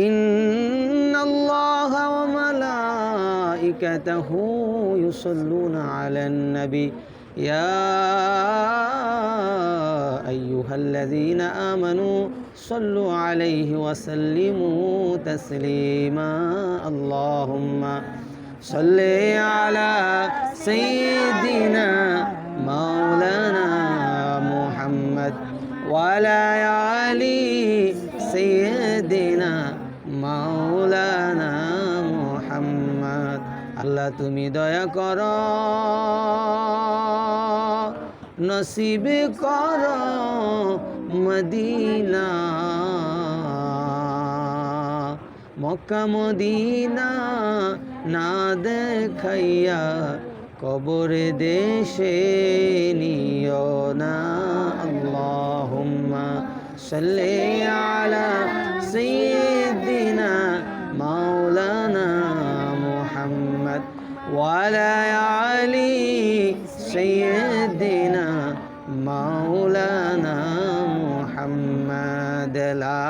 ইন্নাল্লাহা ওয়া মালাইকাতাহু ইউসাল্লুনা আলান নবী ইয়া আইয়ুহাল্লাযীনা আমানু সাল্লু আলাইহি ওয়া সাল্লিমু তাসলিমা আল্লাহুম্মা সাল্লি আলা সাইয়্যিদিনা মাওলানা মুহাম্মদ ওয়া আলা আলি সাইয়্যিদিনা মাওলানা মুহাম্মদ। আল্লাহ তুমি দয়া করো, নসিব করো মদিনা, মক্কা মদিনা না দেখাইয়া কবরে দেশে নিও না। আল্লাহুম্মা সাল্লি আলা সাইয়্যিদিনা মাওলানা মুহাম্মদ ওয়া আলা আলি সাইয়্যিদিনা মাওলানা মুহাম্মদ। লা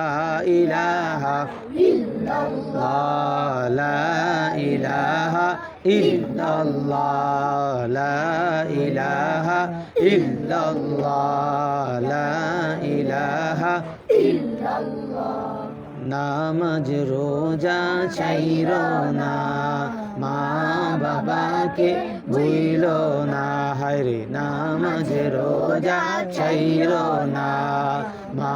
ইলাহা ইল্লাল্লাহ, লা ইলাহা ইল্লাল্লাহ, লা ইলাহা ইল্লাল্লাহ, লা ইলাহা ইল্লাল্লাহ। নামাজ রোজা ছাইরো না, মা বাবাকে ভুইলো না। হায়রে নামাজ রোজা ছাইরো না, মা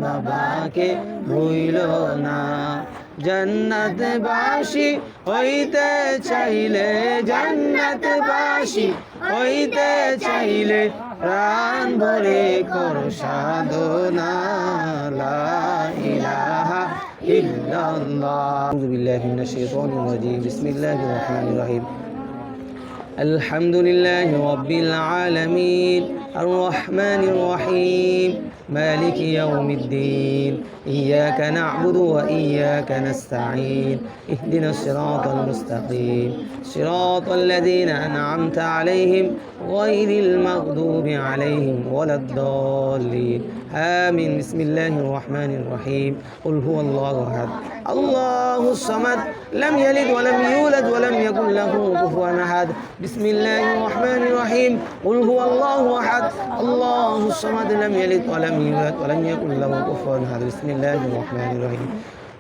বাবাকে ভুইলো না। জান্নাতবাসী হইতে চাইলে, জান্নাতবাসী হইতে চাইলে প্রাণ ভরে কর সাধনা। লা ইলাহা ইল্লাল্লাহ। আউযু বিল্লাহি মিনাশ শাইতানির রাজীম। বিসমিল্লাহির রহমানির রহিম। আলহামদুলিল্লাহি রাব্বিল আলামিন আর রহমানির রহিম مالك يوم الدين إياك نعبد وإياك نستعين اهدنا الصراط المستقيم صراط الذين أنعمت عليهم غير المغضوب عليهم ولا الضالين آمين بسم الله الرحمن الرحيم قل هو الله أحد الله الصمد لم يلد ولم يولد ولم يكن له كفوا أحد بسم الله الرحمن الرحيم قل هو الله أحد الله الصمد لم يلد ولم يولد ولم يكن له كفوا أحد بسم الله الرحمن الرحيم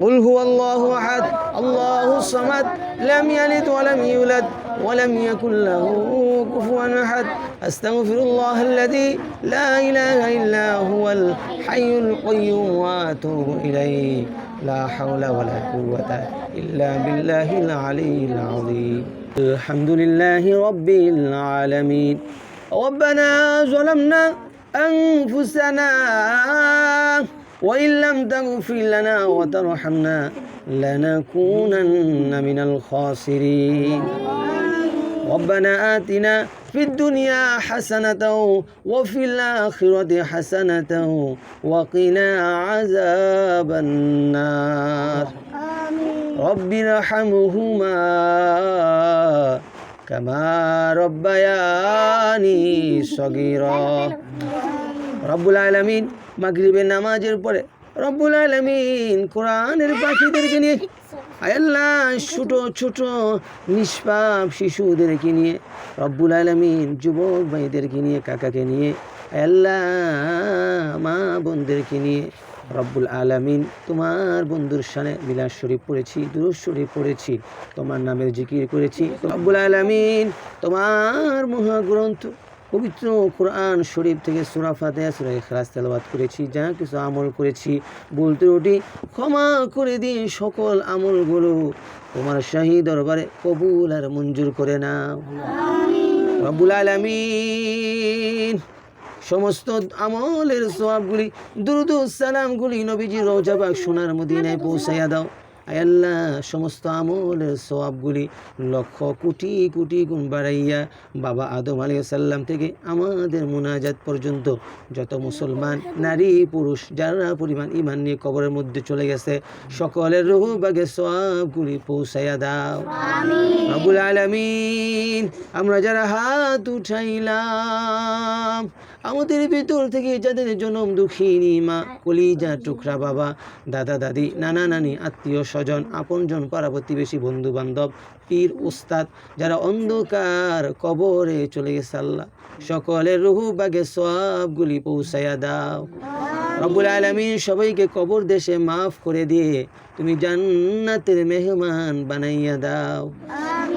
قل هو الله أحد الله الصمد لم يلد ولم يولد ولم يكن له كفوا أحد أستغفر الله الذي لا إله إلا هو الحي القيوم وأتوب إليه لا حول ولا قوة إلا بالله العلي العظيم الحمد لله رب العالمين ربنا ظلمنا أنفسنا وإن لم تغفر لنا وترحمنا لنكونن من الخاسرين ربنا آتنا في الدنيا حسنة وفي الآخرة حسنة وقنا عذاب النار رب ارحمهما كما ربياني صغيرا রব্বুল আলামিন মাগরিবের নামাজের পরে রব্বুল আলামিন কোরআনের পাখিদেরকে নিয়ে আল্লাহ ছোট ছোট নিষ্পাপ শিশুদেরকে নিয়ে রব্বুল আলামিন যুবক ভাইদেরকে নিয়ে কাকাকে নিয়ে আল্লাহ মা বোনদেরকে নিয়ে রব্বুল আলামিন তোমার বন্ধুর শানে মিলাদ শরীফ পড়েছি, দুরূদ শরীফ পড়েছি, তোমার নামের জিকির করেছি। রব্বুল আলামিন তোমার মহাগ্রন্থ পবিত্র কোরআন শরীফ থেকে সূরা ফাতিহা সূরা ইখলাস তেলাওয়াত করেছি। যা কিছু আমল করেছি ভুল ত্রুটি ক্ষমা করে দিয়ে সকল আমলগুলো তোমার শাহী দরবারে কবুল আর মঞ্জুর করে নাও রব্বুল আলামিন। সমস্ত আমলের সওয়াবগুলি দুরূদ ও সালামগুলি নবীজির রওজা পাক সোনার মদিনায় পৌঁছাইয়া দাও। আয় আল্লাহ সমস্ত আমলের সওয়াবগুলি লক্ষ কোটি কোটি গুণ বাড়াইয়া বাবা আদম আলাইহিস সালাম থেকে আমাদের মুনাজাত পর্যন্ত যত মুসলমান নারী পুরুষ যারা পরিমাণ ঈমান নিয়ে কবরের মধ্যে চলে গেছে সকলের রূহ ভাগে সওয়াবগুলি পৌঁছাইয়া দাও আমিন রব্বুল আলামিন। আমরা যারা হাত উঠাইলাম আমাদের ভিতর থেকে যাদের জনম দুঃখিনী মা, কলিজা টুকরা বাবা, দাদা দাদি, নানা নানি, আত্মীয় স্বজন, আপনজন, পাড়া প্রতিবেশী, বন্ধু বান্ধব, পীর উস্তাদ যারা অন্ধকার কবরে চলে গেছে আল্লাহ, সকলের রুহু বাগে সবগুলি পৌঁছাইয়া দাও। রব্বুল আলামিন সবাইকে কবর দেশে মাফ করে দিয়ে তুমি জান্নাতের মেহমান বানাইয়া দাও।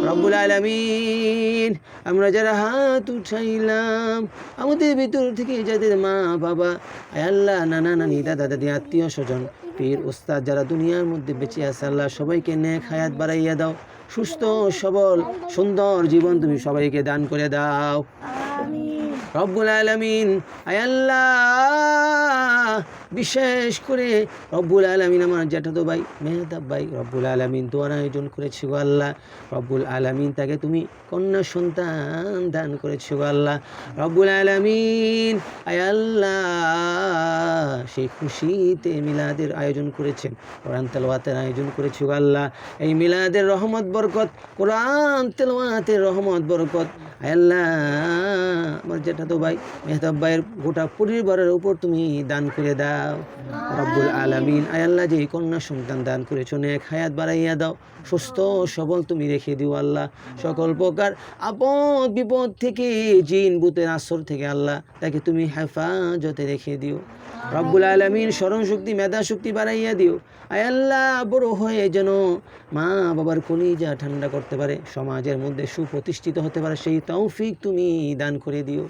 রব্বুল আলামিন আমরা যারা হাত উঠাইলাম, আমাদের ভিতর থেকে যাদের মা বাবা, আয় আল্লাহ, নানা নানি, দাদা দাদি, আত্মীয় স্বজন, পীর উস্তাদ যারা দুনিয়ার মধ্যে বেঁচে আছে আল্লাহ, সবাইকে নেক হায়াত বাড়াইয়া দাও। সুস্থ সবল সুন্দর জীবন তুমি সবাইকে দান করে দাও। রব্বুল আলামিন আয় আল্লাহ, বিশেষ করে রব্বুল আলামিন আমার জ্যাঠাতো ভাই মেহতাব ভাই রব্বুল আলামিন দোয়ার আয়োজন করেছে গো আল্লাহ। রব্বুল আলামিন তাকে তুমি কন্যা সন্তান দান করেছে গো আল্লাহ। রব্বুল আলামিন আয় আল্লাহ, সেই খুশিতে মিলাদের আয়োজন করেছেন, কোরআন তেলাওয়াতের আয়োজন করেছে গো আল্লাহ। এই মিলাদের রহমত বরকত, কোরআন তেলাওয়াতের রহমত বরকত আয় আল্লাহ আমার জ্যাঠাতো ভাই মেহতাব ভাইয়ের গোটা পরিবারের উপর তুমি দান করে দাও। রব্বুল আলামিন আয় আল্লাহ, যে কন্যা সন্তান দান করেছো নেক হায়াত বাড়াইয়া দাও, সুস্থ সবল তুমি রেখে দিও আল্লাহ। সকল প্রকার আপদ বিপদ থেকে, জিন ভূতের আসর থেকে আল্লাহ তাকে তুমি হেফাজতে রেখে দিও। রব্বুল আলামিন স্মরণ শক্তি, মেধা শক্তি বাড়াইয়া দিও। আয় আল্লাহ, বড় হয়ে যেন মা বাবার কলিজা ঠান্ডা করতে পারে, সমাজের মধ্যে সুপ্রতিষ্ঠিত হতে পারে, সেই তৌফিক তুমি দান করে দিও।